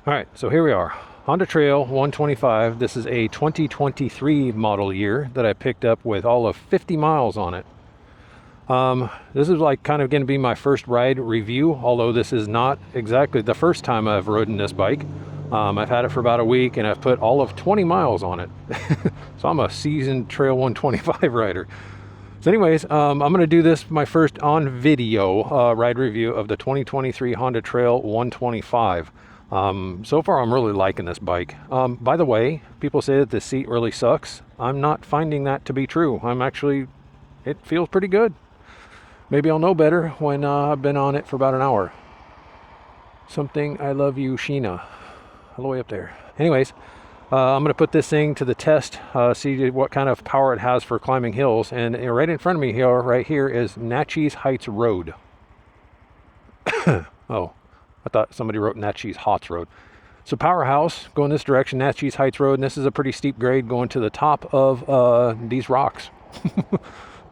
All right, so here we are. Honda Trail 125. This is a 2023 model year that I picked up with all of 50 miles on it. This is like kind of going to be my first ride review, although this is not exactly the first time I've ridden this bike. I've had it for about a week and I've put all of 20 miles on it. So I'm a seasoned Trail 125 rider. So anyways, I'm going to do this my first on video ride review of the 2023 Honda Trail 125. So far I'm really liking this bike. By the way, people say that the seat really sucks. I'm not finding that to be true. It feels pretty good. Maybe I'll know better when I've been on it for about an hour. Something I love you, Sheena. All the way up there. Anyways, I'm going to put this thing to the test, see what kind of power it has for climbing hills. And right in front of me here, right here, is Natchez Heights Road. Oh, I thought somebody wrote Natchez Heights Road. So powerhouse, going this direction, Natchez Heights Road, and this is a pretty steep grade going to the top of these rocks.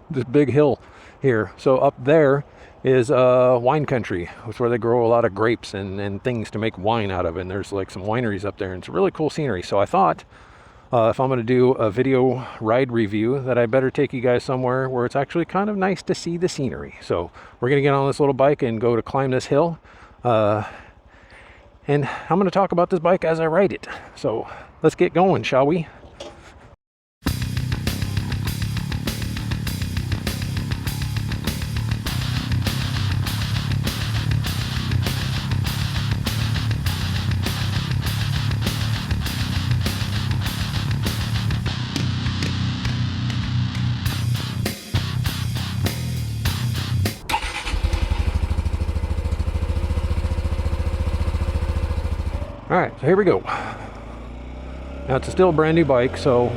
This big hill here. So up there is wine country. It's where they grow a lot of grapes and things to make wine out of. And there's like some wineries up there, and it's a really cool scenery. So I thought if I'm going to do a video ride review, that I better take you guys somewhere where it's actually kind of nice to see the scenery. So we're going to get on this little bike and go to climb this hill. And I'm going to talk about this bike as I ride it. So let's get going, shall we? All right, so here we go. Now it's still a brand new bike, so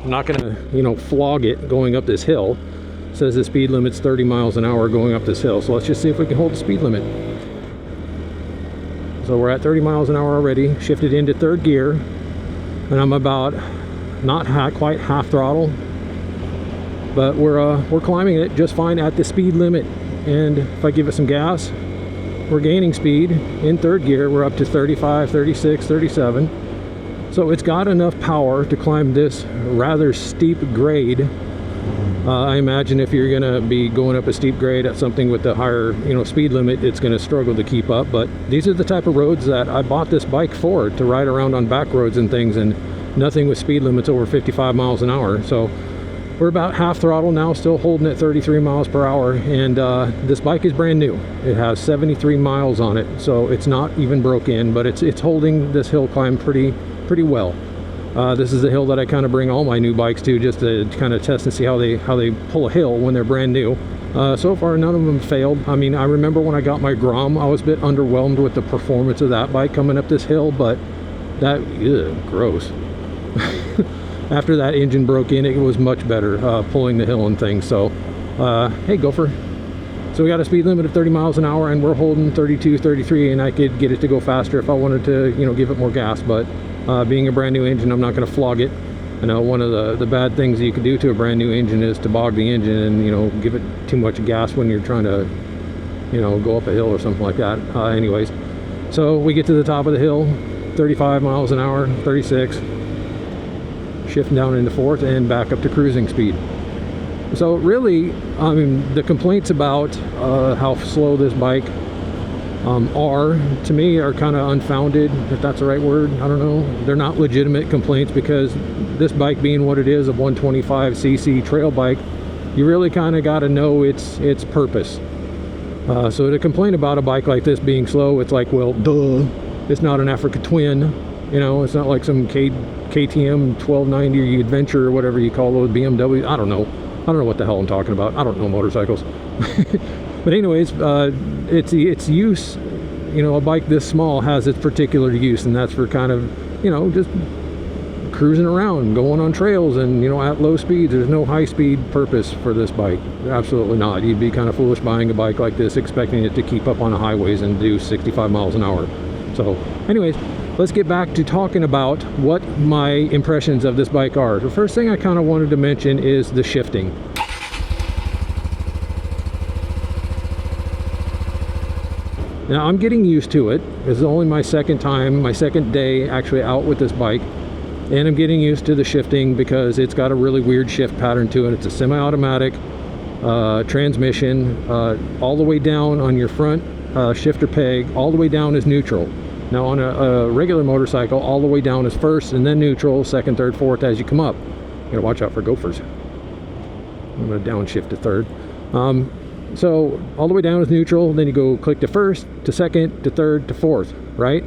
I'm not gonna, flog it going up this hill. It says the speed limit's 30 miles an hour going up this hill. So let's just see if we can hold the speed limit. So we're at 30 miles an hour already, shifted into third gear, and I'm about not quite half throttle, but we're climbing it just fine at the speed limit. And if I give it some gas, we're gaining speed in third gear. We're up to 35, 36, 37. So it's got enough power to climb this rather steep grade. I imagine if you're gonna be going up a steep grade at something with the higher, speed limit, it's gonna struggle to keep up. But these are the type of roads that I bought this bike for, to ride around on back roads and things, and nothing with speed limits over 55 miles an hour. So we're about half throttle now, still holding at 33 miles per hour, and this bike is brand new. It has 73 miles on it, so it's not even broke in, but it's holding this hill climb pretty well. This is the hill that I kind of bring all my new bikes to, just to kind of test and see how they pull a hill when they're brand new. So far, none of them failed. I mean, I remember when I got my Grom, I was a bit underwhelmed with the performance of that bike coming up this hill, but gross. After that engine broke in, it was much better pulling the hill and things. So, hey, gopher. So we got a speed limit of 30 miles an hour, and we're holding 32, 33, and I could get it to go faster if I wanted to, give it more gas. But being a brand new engine, I'm not going to flog it. I know one of the bad things you can do to a brand new engine is to bog the engine and, give it too much gas when you're trying to, go up a hill or something like that. Anyways, so we get to the top of the hill, 35 miles an hour, 36. Shifting down into fourth and back up to cruising speed. So really, I mean, the complaints about how slow this bike to me are kind of unfounded, if that's the right word. I don't know. They're not legitimate complaints, because this bike being what it is, a 125cc trail bike, you really kind of got to know its purpose. So to complain about a bike like this being slow, it's like, well, duh, it's not an Africa Twin. It's not like some KTM 1290 Adventure or whatever you call those BMWs. I don't know what the hell I'm talking about. I don't know motorcycles. But anyways, its use, a bike this small has its particular use, and that's for kind of, just cruising around, going on trails, and at low speeds. There's no high speed purpose for this bike. Absolutely not. You'd be kind of foolish buying a bike like this expecting it to keep up on the highways and do 65 miles an hour. So anyways, let's get back to talking about what my impressions of this bike are. The first thing I kind of wanted to mention is the shifting. Now I'm getting used to it. This is only my second day actually out with this bike, and I'm getting used to the shifting because it's got a really weird shift pattern to it. It's a semi-automatic transmission. All the way down on your front shifter peg, all the way down is neutral. Now on a regular motorcycle, all the way down is first and then neutral, second, third, fourth as you come up. You gotta watch out for gophers. I'm gonna downshift to third. So all the way down is neutral, then you go click to first, to second, to third, to fourth, right?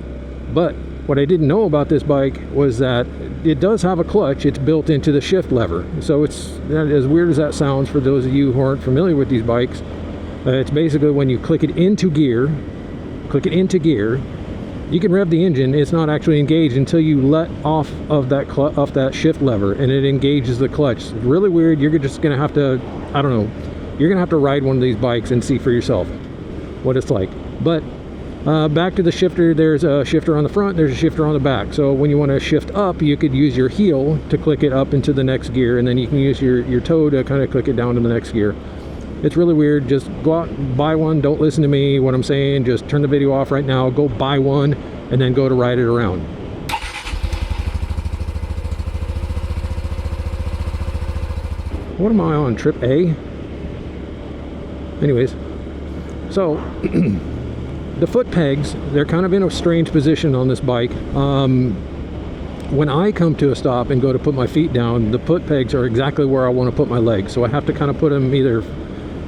But what I didn't know about this bike was that it does have a clutch. It's built into the shift lever. So it's, as weird as that sounds for those of you who aren't familiar with these bikes, it's basically when you click it into gear, you can rev the engine. It's not actually engaged until you let off of that shift lever, and it engages the clutch. It's really weird. You're just gonna have to, I don't know, you're gonna have to ride one of these bikes and see for yourself what it's like. But back to the shifter, there's a shifter on the front, there's a shifter on the back. So when you want to shift up, you could use your heel to click it up into the next gear, and then you can use your toe to kind of click it down to the next gear. It's really weird. Just go out and buy one. Don't listen to me, what I'm saying. Just turn the video off right now, go buy one, and then go to ride it around. What am I on, trip A? Anyways, so the foot pegs, they're kind of in a strange position on this bike. When I come to a stop and go to put my feet down, the foot pegs are exactly where I want to put my legs. So I have to kind of put them either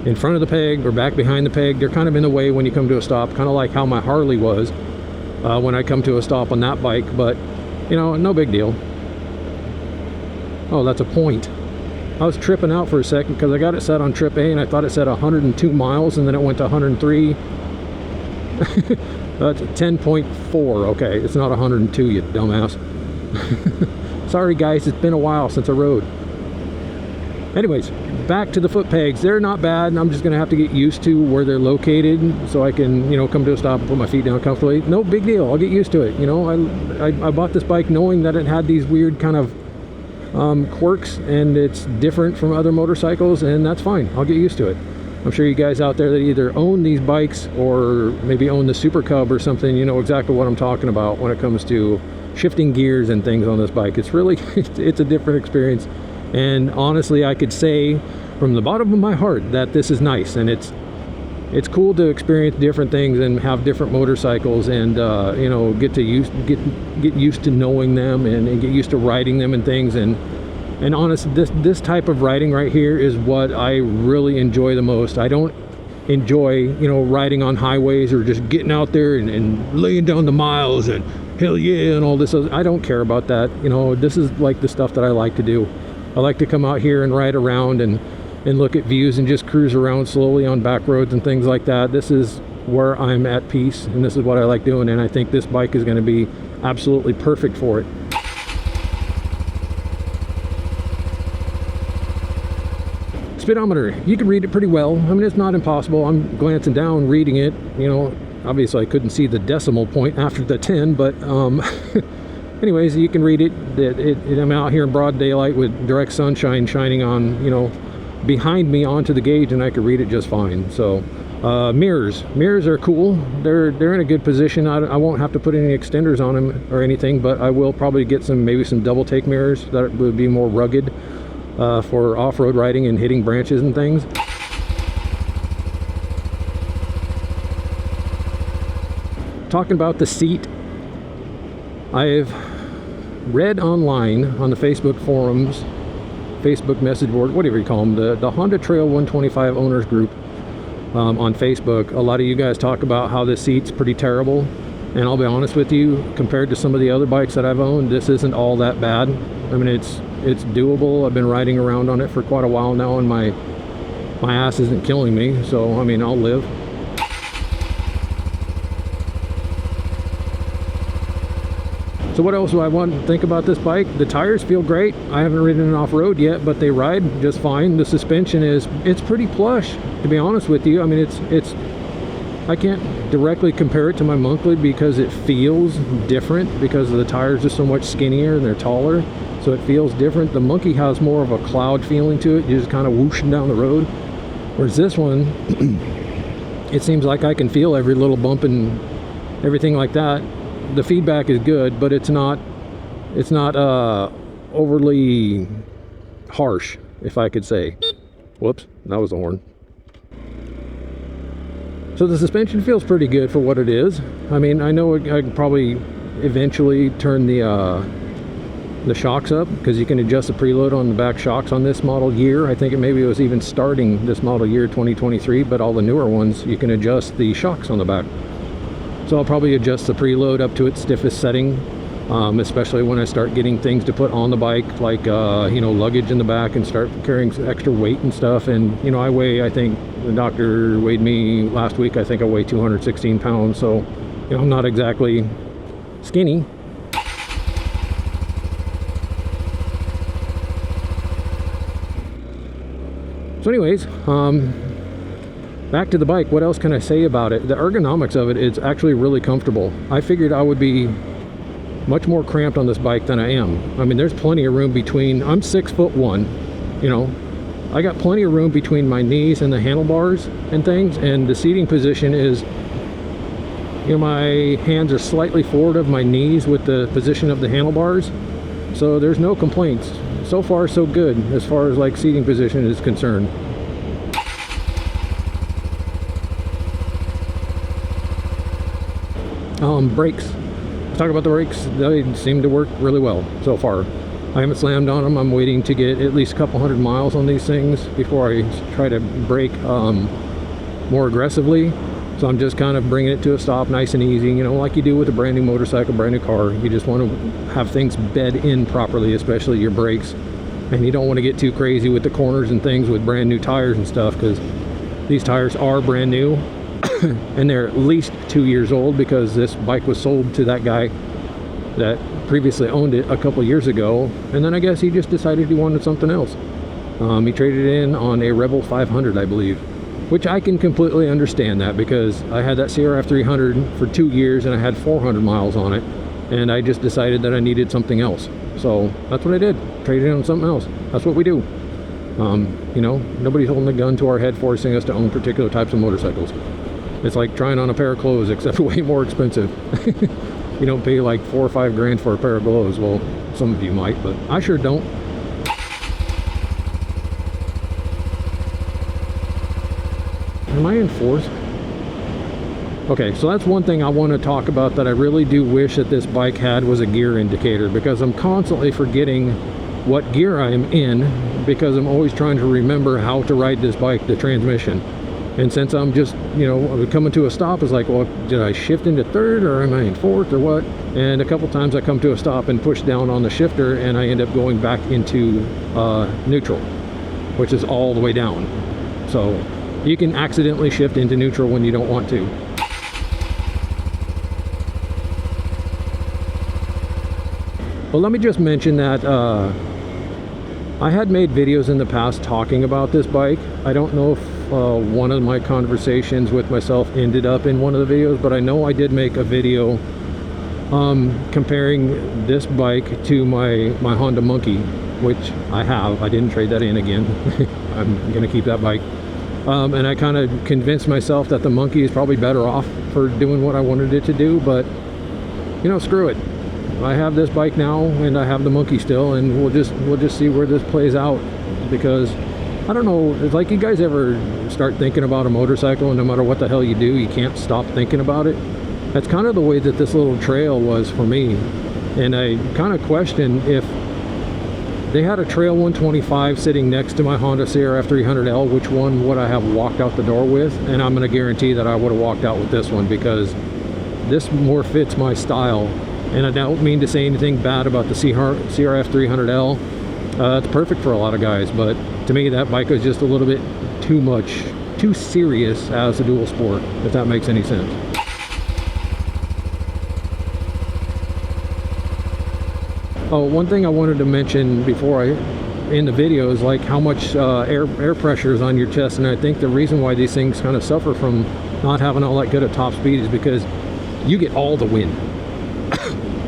in front of the peg or back behind the peg. They're kind of in the way when you come to a stop, kind of like how my Harley was when I come to a stop on that bike. But, you know, no big deal. Oh, that's a point. I was tripping out for a second because I got it set on trip A and I thought it said 102 miles, and then it went to 103. That's 10.4. Okay, it's not 102, you dumbass. Sorry guys, it's been a while since I rode. Anyways, back to the foot pegs. They're not bad, and I'm just gonna have to get used to where they're located so I can, you know, come to a stop and put my feet down comfortably. No big deal, I'll get used to it. You know, I bought this bike knowing that it had these weird kind of quirks, and it's different from other motorcycles, and that's fine. I'll get used to it. I'm sure you guys out there that either own these bikes or maybe own the Super Cub or something, you know exactly what I'm talking about when it comes to shifting gears and things on this bike. It's really, it's a different experience. And honestly, I could say from the bottom of my heart that this is nice, and it's cool to experience different things and have different motorcycles, and you know, get used to knowing them and get used to riding them and things. And honestly, this type of riding right here is what I really enjoy the most. I don't enjoy, you know, riding on highways or just getting out there and laying down the miles and hell yeah and all this. I don't care about that. You know, this is like the stuff that I like to do. I like to come out here and ride around and look at views and just cruise around slowly on back roads and things like that. This is where I'm at peace, and this is what I like doing, and I think this bike is going to be absolutely perfect for it. Speedometer, you can read it pretty well. I mean, it's not impossible. I'm glancing down, reading it. You know, obviously I couldn't see the decimal point after the 10, but anyways, you can read it. I'm out here in broad daylight with direct sunshine shining on, you know, behind me onto the gauge, and I could read it just fine. So mirrors are cool. They're in a good position. I won't have to put any extenders on them or anything, but I will probably get maybe some double take mirrors that would be more rugged for off-road riding and hitting branches and things. Talking about the seat, I've read online on the Facebook forums, Facebook message board, whatever you call them, the Honda Trail 125 owners group on Facebook. A lot of you guys talk about how this seat's pretty terrible, and I'll be honest with you, compared to some of the other bikes that I've owned, this isn't all that bad. I mean, it's doable. I've been riding around on it for quite a while now, and my ass isn't killing me, so I mean, I'll live. So what else do I want to think about this bike? The tires feel great. I haven't ridden it off-road yet, but they ride just fine. The suspension it's pretty plush, to be honest with you. I mean, I can't directly compare it to my monthly because it feels different because the tires are so much skinnier and they're taller, so it feels different. The Monkey has more of a cloud feeling to it. You're just kind of whooshing down the road, whereas this one it seems like I can feel every little bump and everything like that. The feedback is good, but it's not overly harsh, if I could say. Whoops, that was the horn. So the suspension feels pretty good for what it is. I mean, I know I could probably eventually turn the shocks up, because you can adjust the preload on the back shocks on this model year. I think it maybe was even starting this model year 2023, but all the newer ones you can adjust the shocks on the back. So I'll probably adjust the preload up to its stiffest setting, especially when I start getting things to put on the bike, like you know, luggage in the back, and start carrying extra weight and stuff. And you know, I weigh, I think the doctor weighed me last week, I think I weigh 216 pounds, so you know, I'm not exactly skinny. So anyways, back to the bike. What else can I say about it? The ergonomics of it is actually really comfortable. I figured I would be much more cramped on this bike than I am. I mean, there's plenty of room between, I'm 6'1", you know, I got plenty of room between my knees and the handlebars and things, and the seating position is, you know, my hands are slightly forward of my knees with the position of the handlebars, so there's no complaints. So far so good as far as like seating position is concerned. Brakes. Let's talk about the brakes. They seem to work really well so far. I haven't slammed on them. I'm waiting to get at least a couple hundred miles on these things before I try to brake more aggressively. So I'm just kind of bringing it to a stop nice and easy, you know, like you do with a brand new motorcycle, brand new car. You just want to have things bed in properly, especially your brakes. And you don't want to get too crazy with the corners and things with brand new tires and stuff, because these tires are brand new and they're at least 2 years old, because this bike was sold to that guy that previously owned it a couple years ago, and then I guess he just decided he wanted something else. He traded in on a Rebel 500, I believe, which I can completely understand that, because I had that CRF 300 for 2 years and I had 400 miles on it, and I just decided that I needed something else. So that's what I did, traded in on something else. That's what we do. You know, nobody's holding a gun to our head forcing us to own particular types of motorcycles. It's like trying on a pair of clothes, except way more expensive. You don't pay like 4 or 5 grand for a pair of clothes. Well, some of you might, but I sure don't. Am I in fourth? Okay, so that's one thing I want to talk about that I really do wish that this bike had, was a gear indicator, because I'm constantly forgetting what gear I am in, because I'm always trying to remember how to ride this bike, the transmission. And since I'm just, you know, coming to a stop, it's like, well, did I shift into third, or am I in fourth, or what? And a couple times I come to a stop and push down on the shifter, and I end up going back into neutral, which is all the way down. So you can accidentally shift into neutral when you don't want to. Well, let me just mention that I had made videos in the past talking about this bike. I don't know if one of my conversations with myself ended up in one of the videos, but I know I did make a video comparing this bike to my Honda Monkey, which I have. I didn't trade that in again. I'm gonna keep that bike. And I kind of convinced myself that the Monkey is probably better off for doing what I wanted it to do, but you know, screw it. I have this bike now, and I have the Monkey still, and we'll just see where this plays out. Because I don't know, like, you guys ever start thinking about a motorcycle, and no matter what the hell you do, you can't stop thinking about it? That's kind of the way that this little trail was for me. And I kind of question, if they had a Trail 125 sitting next to my Honda CRF 300L, which one would I have walked out the door with? And I'm going to guarantee that I would have walked out with this one, because this more fits my style. And I don't mean to say anything bad about the CRF 300L. It's perfect for a lot of guys, but to me that bike was just a little bit too serious as a dual sport, if that makes any sense. Oh, one thing I wanted to mention before I end the video is like how much air pressure is on your chest, and I think the reason why these things kind of suffer from not having all that good at top speed is because you get all the wind.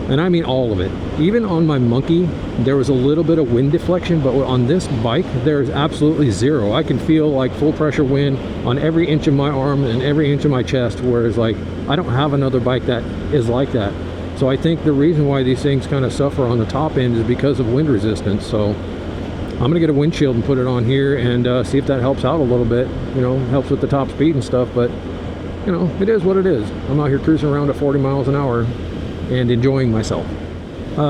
And I mean all of it. Even on my Monkey, there was a little bit of wind deflection, but on this bike, there's absolutely zero. I can feel like full pressure wind on every inch of my arm and every inch of my chest, whereas like I don't have another bike that is like that. So I think the reason why these things kind of suffer on the top end is because of wind resistance. So I'm gonna get a windshield and put it on here and see if that helps out a little bit, you know, helps with the top speed and stuff. But you know, it is what it is. I'm out here cruising around at 40 miles an hour and enjoying myself.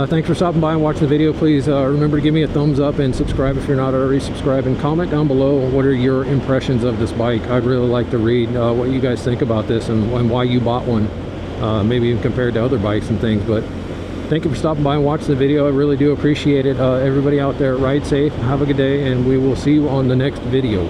Thanks for stopping by and watching the video. Please remember to give me a thumbs up and subscribe if you're not already subscribed, and comment down below what are your impressions of this bike. I'd really like to read what you guys think about this and why you bought one, maybe even compared to other bikes and things. But thank you for stopping by and watching the video. I really do appreciate it. Everybody out there, ride safe, have a good day, and we will see you on the next video.